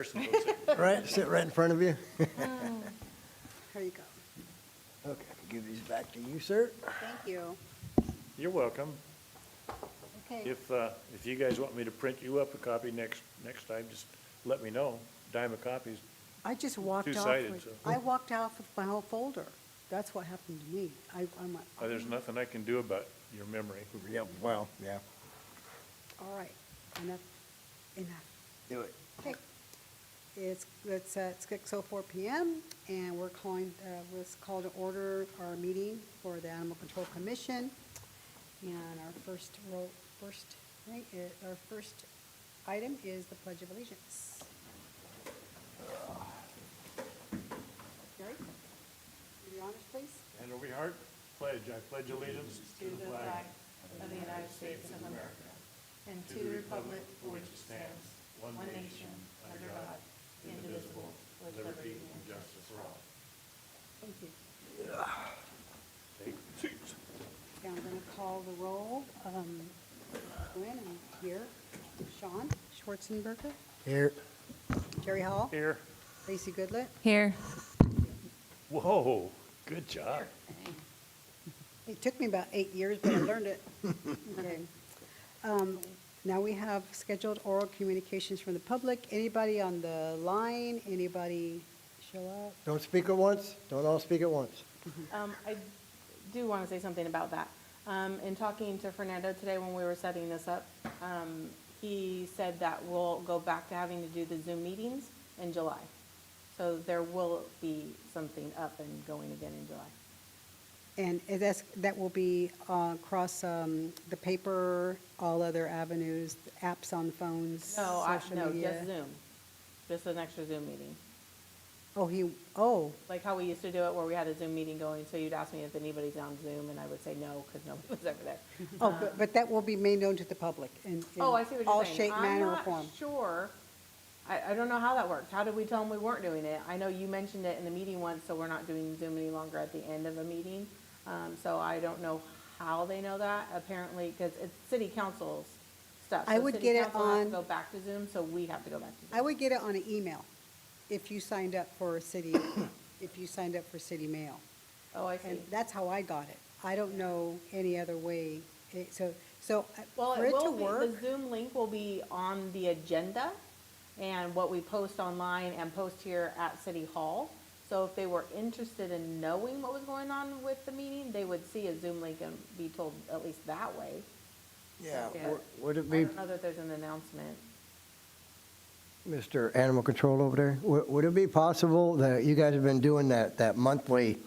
person goes there. Right, sit right in front of you. Here you go. Okay, give these back to you, sir. Thank you. You're welcome. Okay. If you guys want me to print you up a copy next time, just let me know. Dime a copy. I just walked off two-sided, with, so. I walked off with my whole folder. That's what happened to me. I'm like, There's nothing I can do about your memory. Yeah, well, yeah, all right, enough. do it. Okay. It's 6:04 PM, and we're calling, let's call to order our meeting for the Animal Control Commission. And our first item is the Pledge of Allegiance. Gary, do the honors, please. And over your heart, pledge. I pledge allegiance To the flag of the United States of America and to the republic for which it stands, one nation, under God, indivisible, with liberty and justice for all. Thank you. Take seats. Okay, I'm going to call the roll. Gwen, I'm here. Sean Schwarzenberger, Here, Jerry Hall, Here. Lacey Goodlett. Here. Whoa, good job. It took me about 8 years, but I learned it. Okay. Now we have scheduled oral communications from the public. Anybody on the line? Anybody show up? don't speak at once, don't all speak at once. I do want to say something about that. In talking to Fernando today when we were setting this up, he said that we'll go back to having to do the Zoom meetings in July. So there will be something up and going again in July. And that will be across the paper, all other avenues, apps on phones, social No, media? just Zoom. Just an extra Zoom meeting. Oh, Like how we used to do it where we had a Zoom meeting going, so you'd ask me if anybody's on Zoom, and I would say no, because nobody was ever there. but that will be made known to the public in Oh, I see what all you're saying. shape, manner, or form. I'm not sure. I don't know how that works. How did we tell them we weren't doing it? I know you mentioned it in the meeting once, so we're not doing Zoom any longer at the end of a meeting. So I don't know how they know that, apparently, because it's city council's stuff. I So would city get it council has to on- Go back to Zoom, so we have to go back to Zoom. I would get it on an email if you signed up for city mail. Oh, I see. And that's how I got it. I don't know any other way. So Well, for it it to will be, work, the Zoom link will be on the agenda and what we post online and post here at City Hall. So if they were interested in knowing what was going on with the meeting, they would see a Zoom link and be told at least that way. Yeah, Yeah. would it I be, don't know that there's an announcement. Mr. Animal Control over there, would it be possible that you guys have been doing that monthly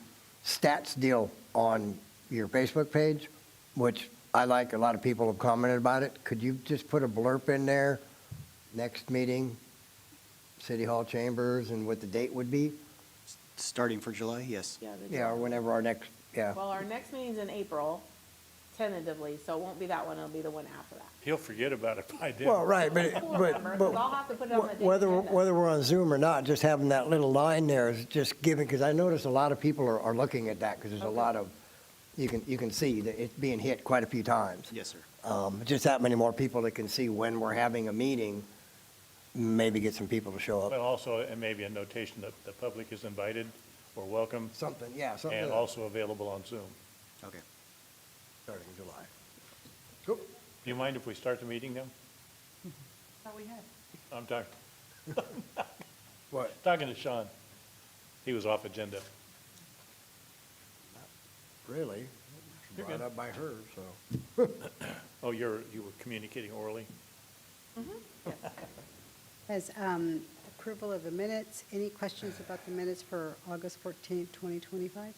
stats deal on your Facebook page, which I like, a lot of people have commented about it. Could you just put a blurb in there, next meeting, City Hall Chambers, and what the date would be? Starting for July, yes. Yeah, or whenever our next, yeah. Well, our next meeting's in April, tentatively, so it won't be that one, it'll be the one after that. He'll forget about it by then. Well, right, but, Full number, 'cause I'll have to put it on the day whether agenda. we're on Zoom or not, just having that little line there is just giving, because I notice a lot of people are looking at that, because there's a Okay. lot of, you can see that it's being hit quite a few times. Yes, sir. Just that many more people that can see when we're having a meeting, maybe get some people to show But up. also, and maybe a notation that the public is invited or welcome Something, yeah, something. and also available on Zoom. Okay. Starting in July. Cool. Do you mind if we start the meeting now? Thought we had. I'm talking, What? talking to Sean. He was off agenda. Really? You're Brought good. up by her, so. Oh, you were communicating orally? as approval of the minutes, any questions about the minutes for August 14th, 2025?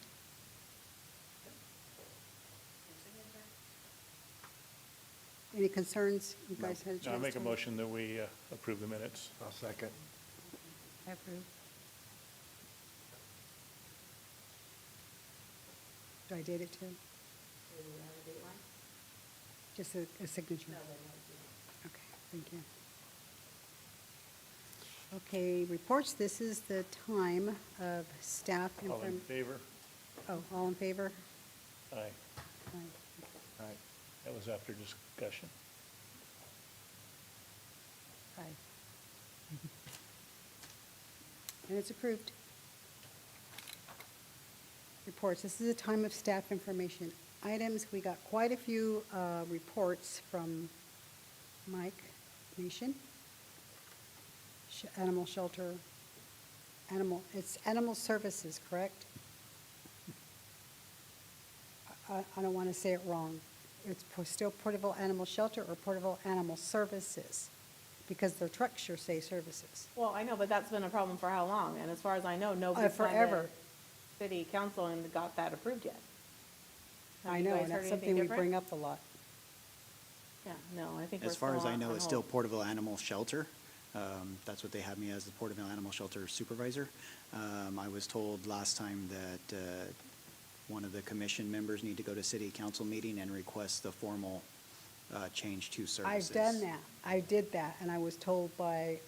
Any concerns? You guys had a chance No, I make a to- motion that we approve the minutes. I'll second. I approve. Do I date it too? Just a signature? Okay, thank you. Okay, reports, this is the time of staff All in information. favor? Oh, all in favor? Aye. Aye. All right. That was after discussion. Aye. And it's approved. Reports. This is a time of staff information items. We got quite a few reports from Mike Nation. Animal shelter, it's animal services, correct? I don't want to say it wrong. It's still Porterville Animal Shelter or Porterville Animal Services? Because their trucks sure say services. Well, I know, but that's been a problem for how long? And as far as I know, nobody's gone to Forever. city council and got that approved yet. Have I you know, guys and heard that's anything something we different? bring up a lot. Yeah, no, I think we're As still far as I on know, it's still hold. Porterville Animal Shelter. That's what they have me as, the Porterville Animal Shelter Supervisor. I was told last time that one of the commission members need to go to city council meeting and request the formal change to services. I've done that. I did that, and I was told by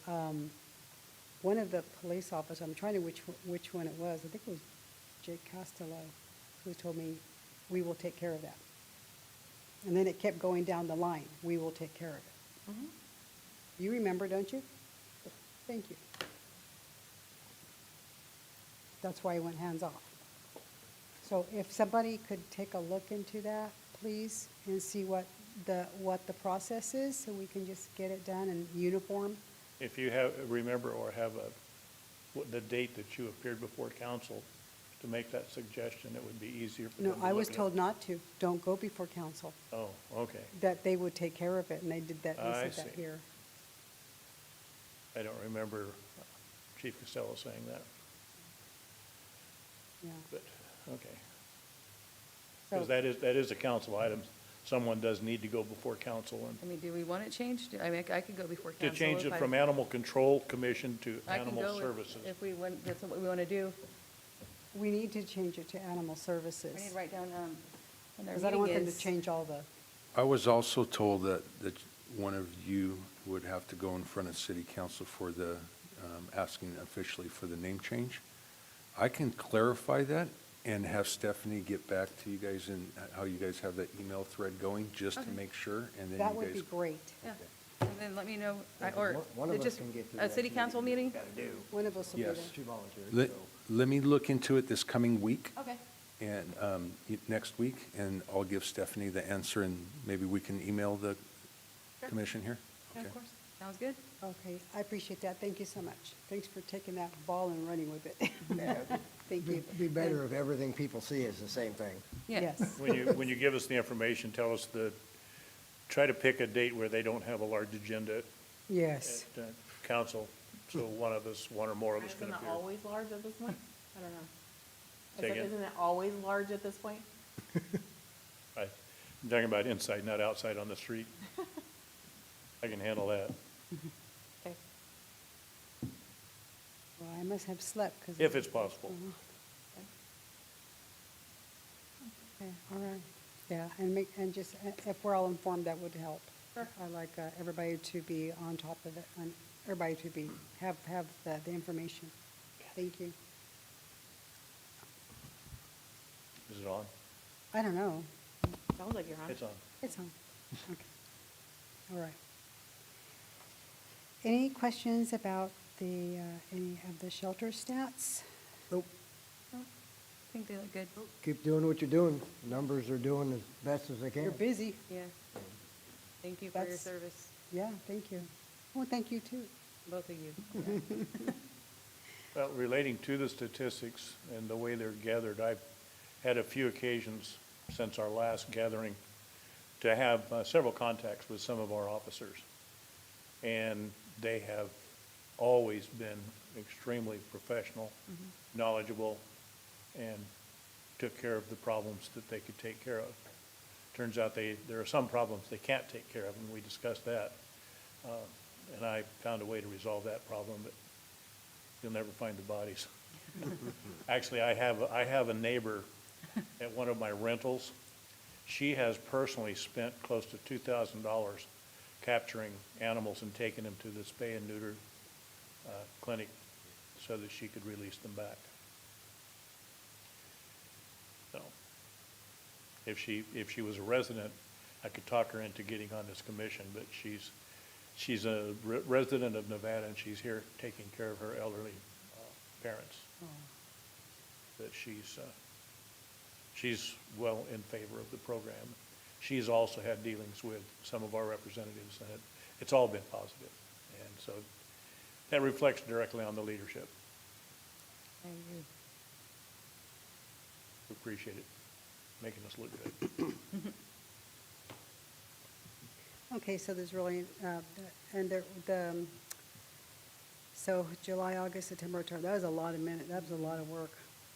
one of the police officers, I'm trying to which one it was. I think it was Jake Costello, who told me, we will take care of that. And then it kept going down the line, we will take care of it. Mhm. You remember, don't you? Thank you. That's why I went hands-off. So if somebody could take a look into that, please, and see what the process is, so we can just get it done in uniform. If you remember or have the date that you appeared before council to make that suggestion, it would be easier for them No, to I was look it told up. not to. Don't go before council. Oh, okay. That they would take care of it, and they did that, I they said that see. here. I don't remember Chief Costello saying that, Yeah. but, okay. So, Because that is a council item. Someone does need to go before council I mean, do we want it changed? I mean, I could go before to council. change if it I- from Animal Control Commission to I can Animal go if- Services. If we want, that's what we want to do. we need to change it to animal services. I need to write down, when their Because I don't want meeting them to is. change all the, I was also told that one of you would have to go in front of city council for the, asking officially for the name change. I can clarify that and have Stephanie get back to you guys and how you guys have that email thread going, just to Okay. make sure, and then that you would be guys. great. Yeah, and then let me know, or One of us just can get to a that city council meeting? Gotta do. One of us will be Yes. there. She volunteered, Let, so. let me look into it this coming week Okay. and, next week, and I'll give Stephanie the answer, and maybe we can email the Sure. commission here? Yeah, Okay. of course. Sounds good. Okay, I appreciate that. Thank you so much. Thanks for taking that ball and running with it. Thank you. It'd be better if everything people see is the same thing. Yeah. Yes. When you give us the information, tell us try to pick a date where they don't have a large agenda Yes. at council, so one or more of us Isn't can it appear. always large at this point? I don't know. I Say said, again? isn't it always large at this point? I'm talking about inside, not outside on the street. I can handle that. Okay. Well, I must have slept because. If it's possible. Okay, all right. Yeah, and just, if we're all informed, that would help. Sure. I like everybody to be on top of it, and everybody to have the information. Thank you. Is it on? I don't know. Sounds like you're on. It's on. It's on. Okay. All right. Any questions about any of the shelter stats? Nope. I think they look good. Keep doing what you're doing. Numbers are doing as best as they can. You're busy. Yeah. Thank you for your That's- service, Yeah, thank you. Well, thank you too. both of you. Well, relating to the statistics and the way they're gathered, I've had a few occasions since our last gathering to have several contacts with some of our officers. And they have always been extremely professional, knowledgeable, and took care of the problems that they could take care of. Turns out there are some problems they can't take care of, and we discussed that. And I found a way to resolve that problem, but you'll never find the bodies. Actually, I have a neighbor at one of my rentals. She has personally spent close to $2,000 capturing animals and taking them to the spay and neuter clinic so that she could release them back. So, if she was a resident, I could talk her into getting on this commission, but she's a resident of Nevada, and she's here taking care of her elderly parents. That she's well in favor of the program. She's also had dealings with some of our representatives, and it's all been positive. And so that reflects directly on the leadership. I agree. We appreciate it, making us look good. Okay, so there's really, and so July, August, September, October, that was a lot of minutes, that was a lot of work.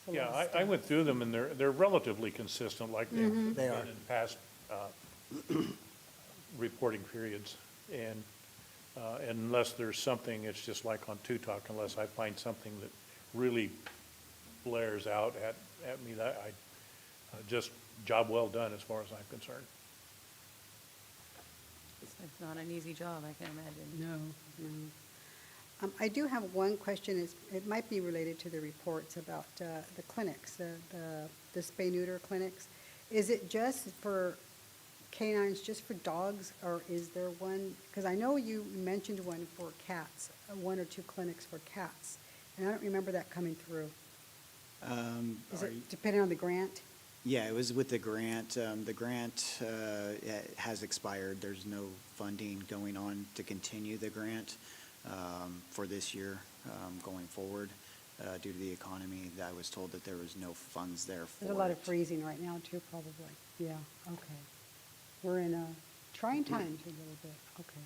That's a Yeah, lot of I stuff. went through them, and they're relatively consistent, like they've been They are. in past reporting periods. And unless there's something, it's just like on Two Talk, unless I find something that really blares out at me, that just job well done as far as I'm concerned. It's not an easy job, I can imagine. No, no. I do have one question, it might be related to the reports about the clinics, the spay-neuter clinics. Is it just for canines, just for dogs, or is there one, because I know you mentioned one for cats, one or two clinics for cats, and I don't remember that coming through. Is Are it you- depending on the grant? Yeah, it was with the grant. The grant has expired. There's no funding going on to continue the grant for this year going forward due to the economy. I was told that there was no funds there for it. There's a lot of freezing right now, too, probably. Yeah, okay. We're in trying times a little bit, okay.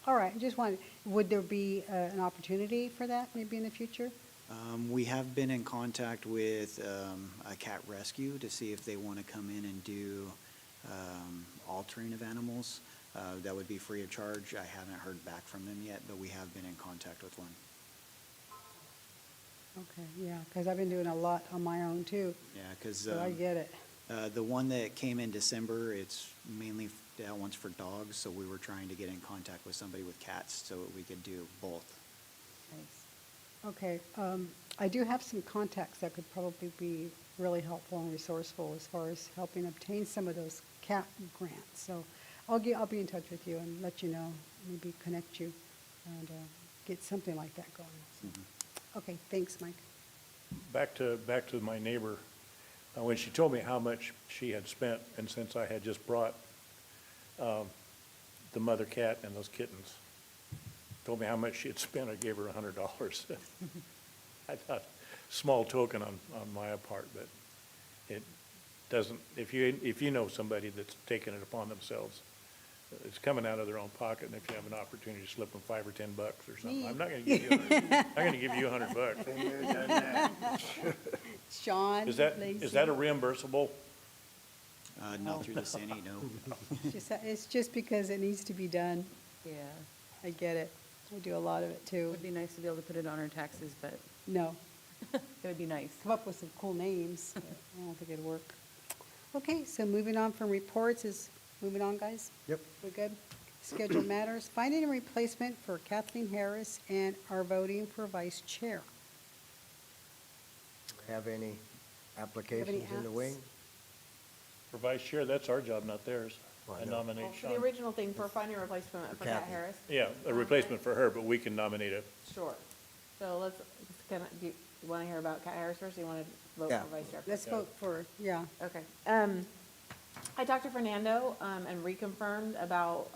All right, just wanted, would there be an opportunity for that maybe in the future? We have been in contact with a cat rescue to see if they want to come in and do altering of animals. That would be free of charge. I haven't heard back from them yet, but we have been in contact with one. Okay, yeah, because I've been doing a lot on my own, too, Yeah, because so I get it. the one that came in December, it's mainly that one's for dogs, so we were trying to get in contact with somebody with cats so we could do both. Nice. Okay, I do have some contacts that could probably be really helpful and resourceful as far as helping obtain some of those cat grants. So I'll be in touch with you and let you know, maybe connect you and get something like that going. Okay, thanks, Mike. Back to my neighbor, when she told me how much she had spent, and since I had just brought the mother cat and those kittens, told me how much she had spent, I gave her $100. I thought, small token on my part, but it doesn't, if you know somebody that's taken it upon themselves, it's coming out of their own pocket, and if you have an opportunity to slip them $5 or $10 or something, I'm not gonna give you, I'm gonna give you $100. Sean Is that a reimbursable? Not through the city, no. It's just because it needs to be done. Yeah, I get it. We do a lot of it, it too. would be nice to be able to put it on our taxes, but No, it would be nice. come up with some cool names, but I don't think it'd work. Okay, so moving on from reports is, moving on, guys? Yep. We good? Scheduled matters, finding a replacement for Kathleen Harris and are voting for vice chair. Have any applications in the apps? wing? For vice chair, that's our job, not theirs. Well, I I know. nominate For the Sean. original thing for finding a replacement for Kat Kathy. Harris. Yeah, a replacement for her, but we can nominate a, Sure. So let's, do you want to hear about Kat Harris first, or do you want to vote Yeah. for vice chair? Let's Yeah. vote for, yeah. Okay. I talked to Fernando, and reconfirmed about,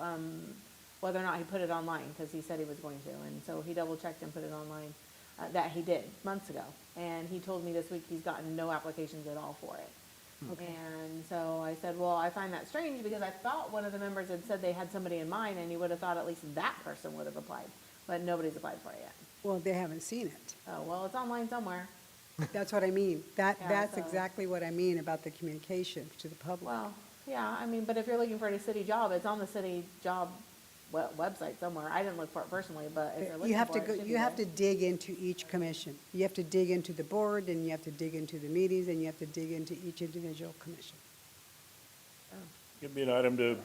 whether or not he put it online, because he said he was going to, and so he double checked and put it online, that he did, months ago. And he told me this week he's gotten no applications at all for it. And so I said, well, I find that strange, because I thought one of the members had said they had somebody in mind, and you would have thought at least that person would have applied, but nobody's applied for it yet. Well, they haven't seen it. Oh, well, it's online somewhere. That's what I mean. Yeah, That's so- exactly what I mean about the communication to the public. Well, yeah, I mean, but if you're looking for a city job, it's on the city job website somewhere. I didn't look for it personally, but if you're You looking have for to it, go, it should be you have to there. dig into each commission. You have to dig into the board, and you have to dig into the meetings, and you have to dig into each individual commission. it'd be an item to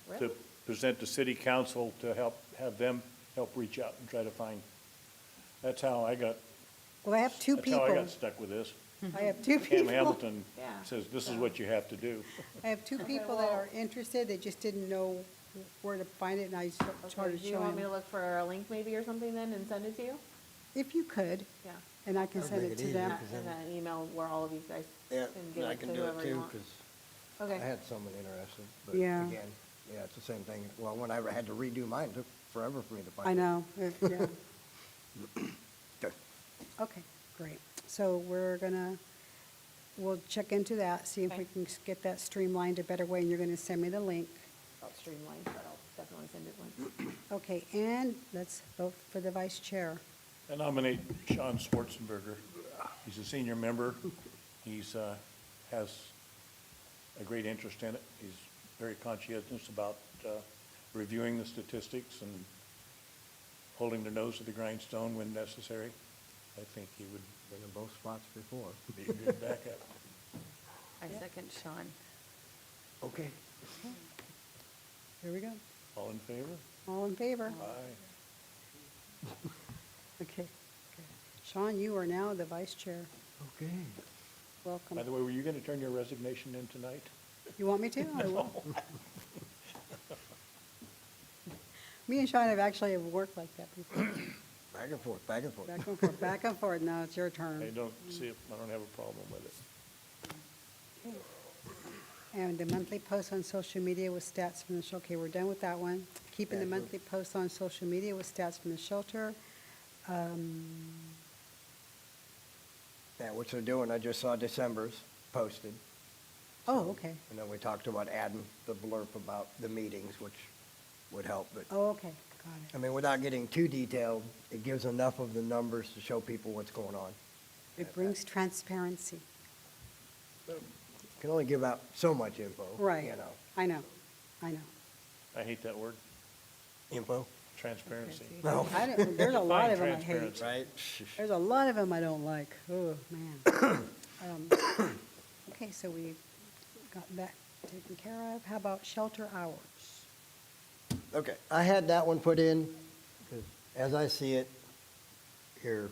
Really? present to city council to have them help reach out and try to find. That's how I got, Well, I have two that's how I people. got stuck with this. I have two Cam people. Hamilton Yeah. says, this is what you have to do. I have two Okay, people that well- are interested. They just didn't know where to find it, and I Okay, started do you want showing me to them. look for a link maybe or something then and send it to you? If you could, Yeah. and I can That'd send make it it to easier. them. And then an email where all of you guys Yeah, can give I it to can do it whoever you too, want. because I Okay, had someone interested, but Yeah. again, yeah, it's the same thing. Well, when I had to redo mine, it took forever for me to find it. I know, yeah. Okay. Okay, great. So we'll check into that, see if we Okay. can get that streamlined a better way, and you're gonna send me the link. about streamlined, but I'll definitely send it one. Okay, and let's vote for the vice chair. I nominate Sean Schwarzenberger. He's a senior member. He's, has a great interest in it. He's very conscientious about reviewing the statistics and holding the nose to the grindstone when necessary. I think he would Been in both spots before. be a good backup. I second Sean. Okay. Here we go. All in favor? All in favor? Aye. Okay. Sean, you are now the vice chair. Okay. Welcome. By the way, were you going to turn your resignation in tonight? You want me to? I will. Me and Sean have actually worked like that before. Back and forth, back and forth. Back and forth, back and forth. Now it's your I turn. don't see it, I don't have a problem with it. And the monthly post on social media with stats from the shelter. Okay, we're done with that one. Keeping the Yeah, we're- monthly post on social media with stats from the shelter. Yeah, which they're doing, I just saw December's posted. Oh, okay. And then we talked about adding the blurb about the meetings, which would help, but, Oh, okay, got I it. mean, without getting too detailed, it gives enough of the numbers to show people what's going on. It brings transparency. Can only give out so much info. Right. You know, I know, I know. I hate that word, info, transparency. no, There's a lot of them I Define hate. transparency. right? There's a lot of them I don't like. Oh, man. Okay, so we got that taken care of. How about shelter hours? Okay, I had that one put in, because as I see it, here,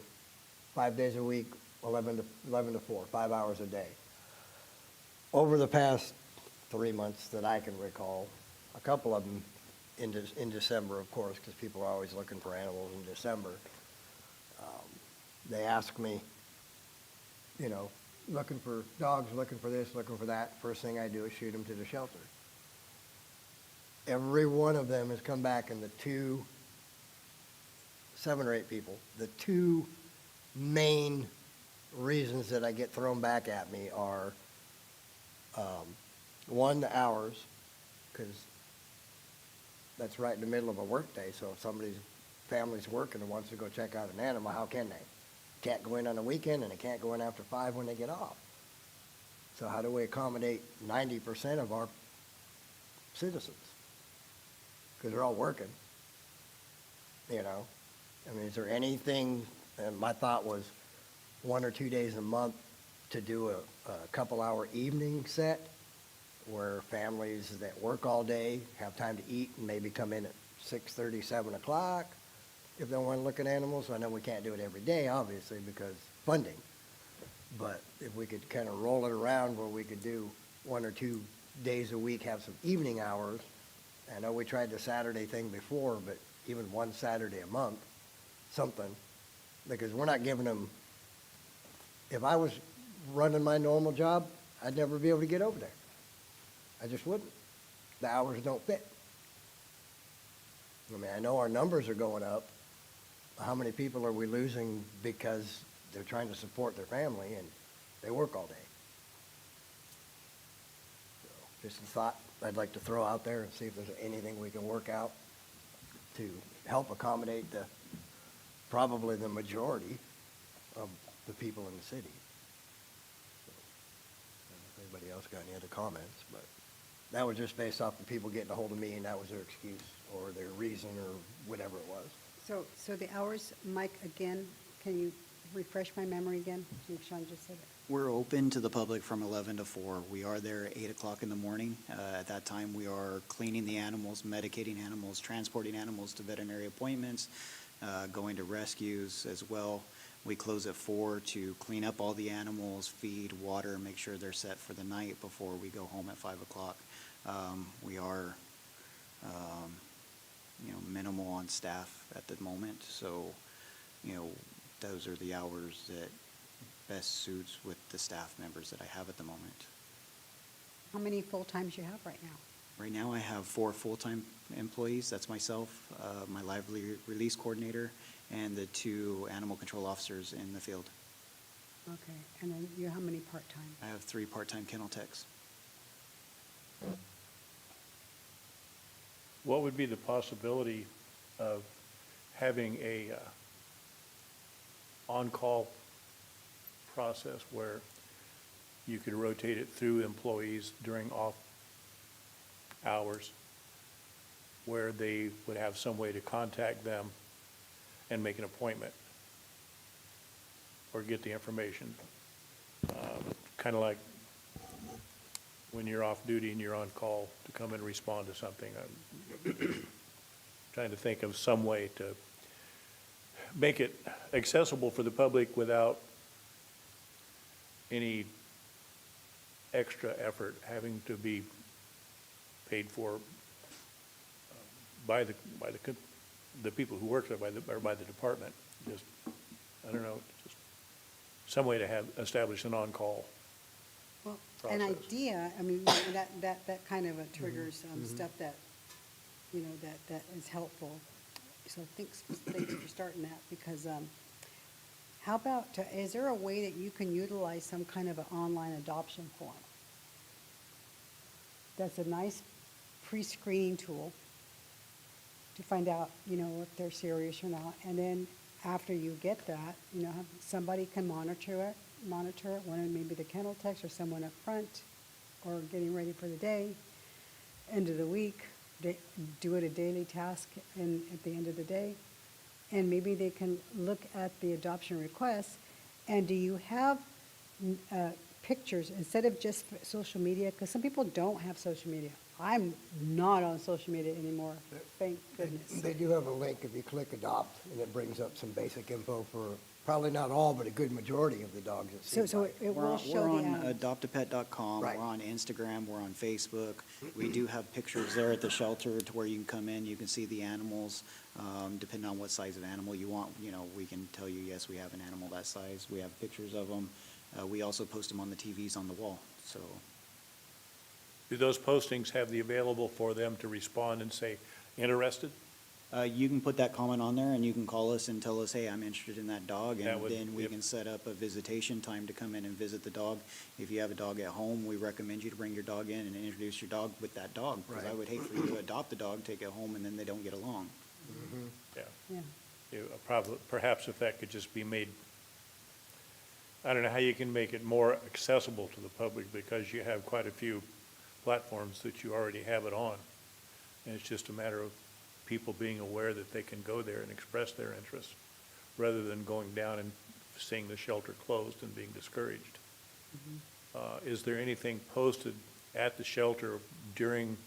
5 days a week, 11 to 4, 5 hours a day. Over the past 3 months that I can recall, a couple of them in December, of course, because people are always looking for animals in December. They ask me, you know, looking for dogs, looking for this, looking for that. First thing I do is shoot them to the shelter. Every one of them has come back, and 7 or 8 people, the two main reasons that I get thrown back at me are, one, the hours, because that's right in the middle of a workday, so if somebody's family's working and wants to go check out an animal, how can they? Can't go in on a weekend, and they can't go in after 5 when they get off. So how do we accommodate 90% of our citizens? Because they're all working, you know? I mean, is there anything, and my thought was 1 or 2 days a month to do a couple-hour evening set where families that work all day have time to eat and maybe come in at 6:30, 7 o'clock if they want to look at animals. I know we can't do it every day, obviously, because funding. But if we could kind of roll it around where we could do 1 or 2 days a week, have some evening hours. I know we tried the Saturday thing before, but even one Saturday a month, something, because we're not giving them, if I was running my normal job, I'd never be able to get over there. I just wouldn't. The hours don't fit. I mean, I know our numbers are going up. How many people are we losing because they're trying to support their family and they work all day? So, just a thought I'd like to throw out there and see if there's anything we can work out to help accommodate probably the majority of the people in the city. So, I don't know if anybody else got any other comments, but that was just based off the people getting a hold of me, and that was their excuse or their reason or whatever it was. So the hours, Mike, again, can you refresh my memory again? I think Sean just said it. We're open to the public from 11 to 4. We are there at 8 o'clock in the morning. At that time, we are cleaning the animals, medicating animals, transporting animals to veterinary appointments, going to rescues as well. We close at 4 to clean up all the animals, feed, water, make sure they're set for the night before we go home at 5 o'clock. We are, minimal on staff at the moment, so, those are the hours that best suits with the staff members that I have at the moment. How many full-times you have right now? Right now, I have 4 full-time employees. That's myself, my lively release coordinator, and the 2 animal control officers in the field. Okay, and then you, how many part-time? I have 3 part-time kennel techs. What would be the possibility of having a on-call process where you could rotate it through employees during off hours, where they would have some way to contact them and make an appointment or get the information? Kind of like when you're off duty and you're on call to come and respond to something. I'm trying to think of some way to make it accessible for the public without any extra effort having to be paid for by the people who work there, or by the department. Just, I don't know, just some way to have, establish an on-call. Well, an Process. idea, I mean, that kind of triggers stuff that, you know, that is helpful. So thanks for starting that, because how about, is there a way that you can utilize some kind of an online adoption form? That's a nice pre-screening tool to find out, you know, if they're serious or not. And then after you get that, you know, somebody can monitor it, one, maybe the kennel techs or someone up front, or getting ready for the day, end of the week, do it a daily task and at the end of the day. And maybe they can look at the adoption requests. And do you have pictures instead of just social media? Because some people don't have social media. I'm not on social media anymore, thank goodness. They do have a link if you click adopt, and it brings up some basic info for probably not all, but a good majority of the dogs, it So, seems so like. it We're will on, show we're the on animals. adoptapet.com, Right. we're on Instagram, we're on Facebook. We do have pictures there at the shelter to where you can come in, you can see the animals. Depending on what size of animal you want, you know, we can tell you, yes, we have an animal that size. We have pictures of them. We also post them on the TVs on the wall, so. Do those postings have the available for them to respond and say, interested? You can put that comment on there and you can call us and tell us, hey, I'm interested in that dog. That And would- then we yep. can set up a visitation time to come in and visit the dog. If you have a dog at home, we recommend you to bring your dog in and introduce your dog with that dog. Because I Right. would hate for you to adopt a dog, take it home, and then they don't get along. Yeah. Yeah. Probably, perhaps if that could just be made, I don't know how you can make it more accessible to the public, because you have quite a few platforms that you already have it on. And it's just a matter of people being aware that they can go there and express their interest, rather than going down and seeing the shelter closed and being discouraged. Is there anything posted at the shelter during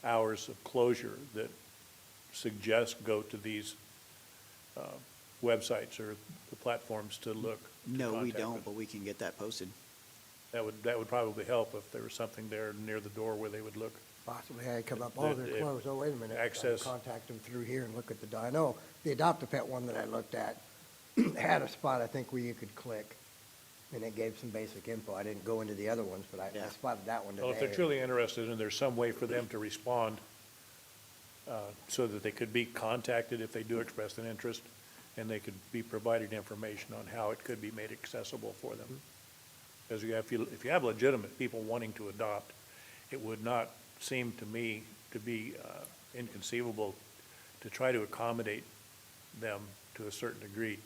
hours of closure that suggests go to these websites or the platforms to look? to No, we contact don't, them? but we can get that posted. That would probably help if there was something there near the door where they would look. Possibly had come up, oh, they're If closed, oh, wait a minute. I'll access- Contact them through here and look at the dog. I know the Adopt-A-Pet one that I looked at had a spot, I think, where you could click, and it gave some basic info. I didn't go into the other ones, but I Yeah. spotted that one today. Well, if they're truly interested and there's some way for them to respond, so that they could be contacted if they do express an interest, and they could be provided information on how it could be made accessible for them. Because if you have legitimate people wanting to adopt, it would not seem to me to be inconceivable to try to accommodate them to a certain degree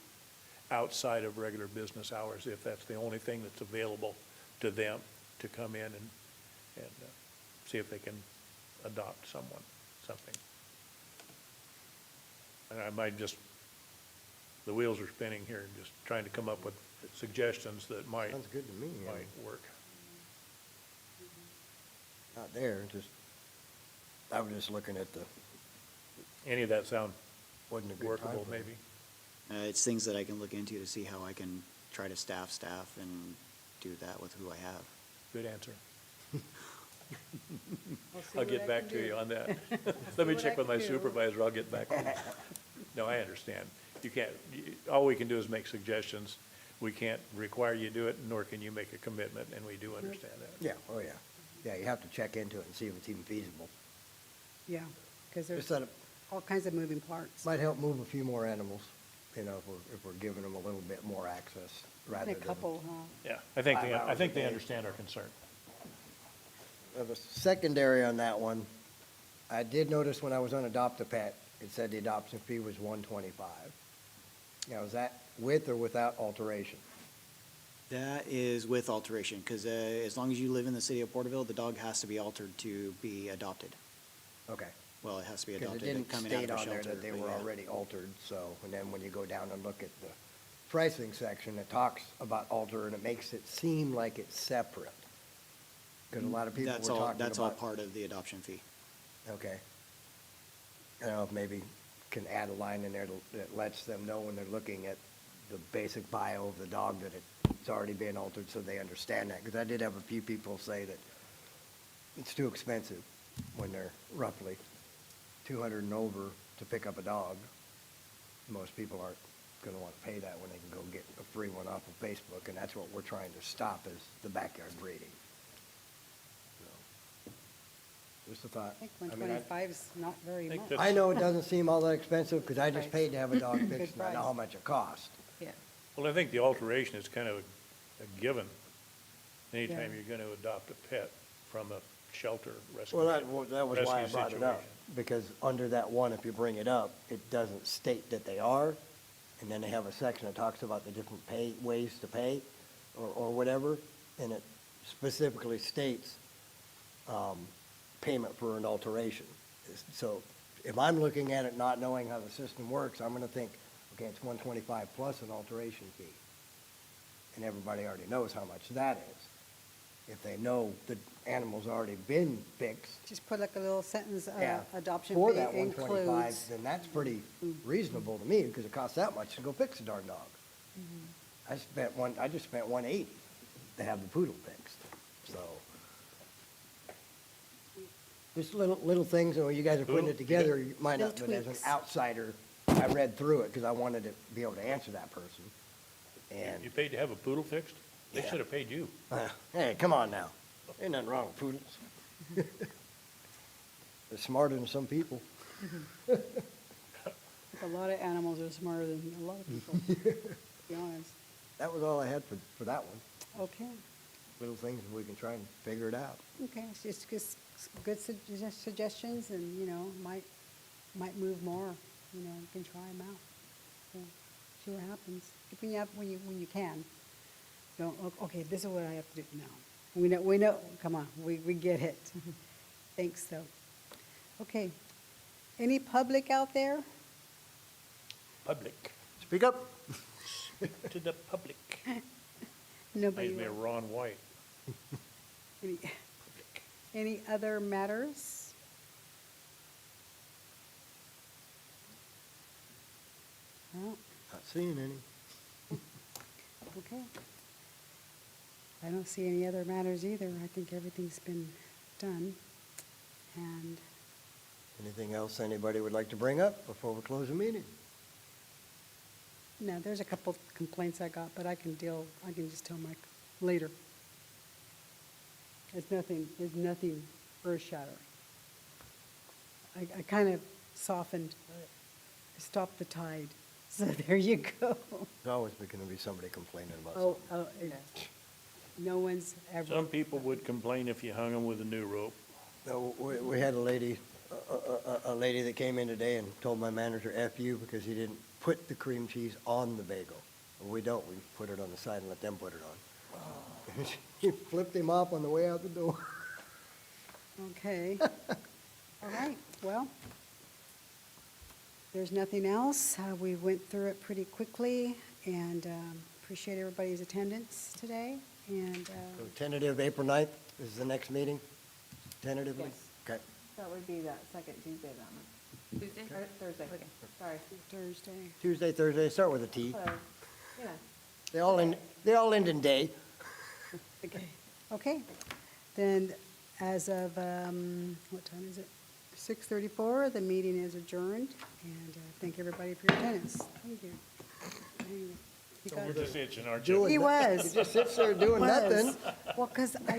outside of regular business hours, if that's the only thing that's available to them, to come in and see if they can adopt something. And I might just, the wheels are spinning here, and just trying to come up with suggestions that might Sounds good to me. I mean, work. Not there, just, I was just looking at the, Any of that sound wasn't a good time. workable, frame. maybe? It's things that I can look into to see how I can try to staff and do that with who I have. Good answer. I'll see I'll what get I back can to you do. on that. Let me what check I with my can do. supervisor, I'll get back to you. No, I understand. You can't, all we can do is make suggestions. We can't require you to do it, nor can you make a commitment, and we do understand that. Yeah, oh, yeah. Yeah, you have to check into it and see if it's even feasible. Yeah, because Just there's that it all kinds of moving parts. might help move a few more animals, you know, if we're giving them a little bit more access rather A than. couple, huh? Yeah, I think, 5 I hours think a they day. understand our concern. The secondary on that one, I did notice when I was on Adopt-A-Pet, it said the adoption fee was $125. Now, is that with or without alteration? That is with alteration, because as long as you live in the city of Porterville, the dog has to be altered to be adopted. Okay. Well, it has to be Because it adopted, didn't coming out state of a on there shelter. that they but were yeah. already altered, so, and then when you go down and look at the pricing section, it talks about alter, and it makes it seem like it's separate. Because a lot of people were That's talking all, about. that's all part of the adoption fee. Okay. I don't know if maybe can add a line in there that lets them know when they're looking at the basic bio of the dog that it's already been altered, so they understand that. Because I did have a few people say that it's too expensive when they're roughly 200 and over to pick up a dog. Most people aren't going to want to pay that when they can go get a free one off of Facebook, and that's what we're trying to stop is the backyard breeding. So, just a thought. I think I mean, 125 is not very think much. that- I know it doesn't seem all that expensive, because I just Price. paid to have a dog fixed, and I know price. how much it costs. Yeah. Well, I think the alteration is kind of a given. Anytime Yeah. you're going to adopt a pet from a shelter rescue. Well, that was why I rescue brought it up, situation. because under that one, if you bring it up, it doesn't state that they are, and then they have a section that talks about the different ways to pay, or whatever, and it specifically states, payment for an alteration. So if I'm looking at it not knowing how the system works, I'm gonna think, okay, it's 125 plus an alteration fee. And everybody already knows how much that is. If they know the animal's already been fixed, Just put like a little sentence, yeah, adoption for fee that 125, includes. then that's pretty reasonable to me, because it costs that much to go fix a darn dog. I just spent 180 to have the poodle fixed, so. Just little things, and when you guys are putting Poodle? it together, you might not, Little but as an tweaks. outsider, I read through it, because I wanted to be able to answer that person. And, You paid to have a poodle fixed? They Yeah. should have paid you. hey, come on now, ain't nothing wrong with poodles. They're smarter than some people. A lot of animals are smarter than a lot of people, to be honest. That was all I had for that one. Okay, Little things, we can try and figure it out. okay, it's just good suggestions and, you know, might move more, you know, you can try them out. So, see what happens, when you can. Don't, okay, this is what I have to do now. We know, come on, we get it. Thanks, though. Okay, any public out there? Public, Speak up. to the public. Nobody? Reminds me of Ron White. Any other matters? No, Not seeing any. okay. I don't see any other matters either. I think everything's been done. And Anything else anybody would like to bring up before we close the meeting? no, there's a couple complaints I got, but I can just tell Mike later. There's nothing earth-shattering. I kind of softened, stopped the tide. So there you go. There's always going to be somebody complaining about Oh, something. no one's ever. Some people would complain if you hung them with a new rope. No, we had a lady that came in today and told my manager, F you, because he didn't put the cream cheese on the bagel. Well, we don't, we put it on the side and let them put it on. She flipped him off on the way out the door. Okay. All right, well, there's nothing else. We went through it pretty quickly, and appreciate everybody's attendance today, and So tentative April 9th is the next meeting, tentatively? Yes. Okay. That would be that second Tuesday of that month, Tuesday? or Thursday, Okay. sorry. Thursday. Tuesday, Thursday, start with a T. So, you know, They all end in day. Okay, then, as of, what time is it? 6:34, the meeting is adjourned, and thank everybody for your attendance. Thank you. Anyway, you got it. Just itching, aren't you? Doing He no- was. He just sits there doing Was. nothing. Well, because I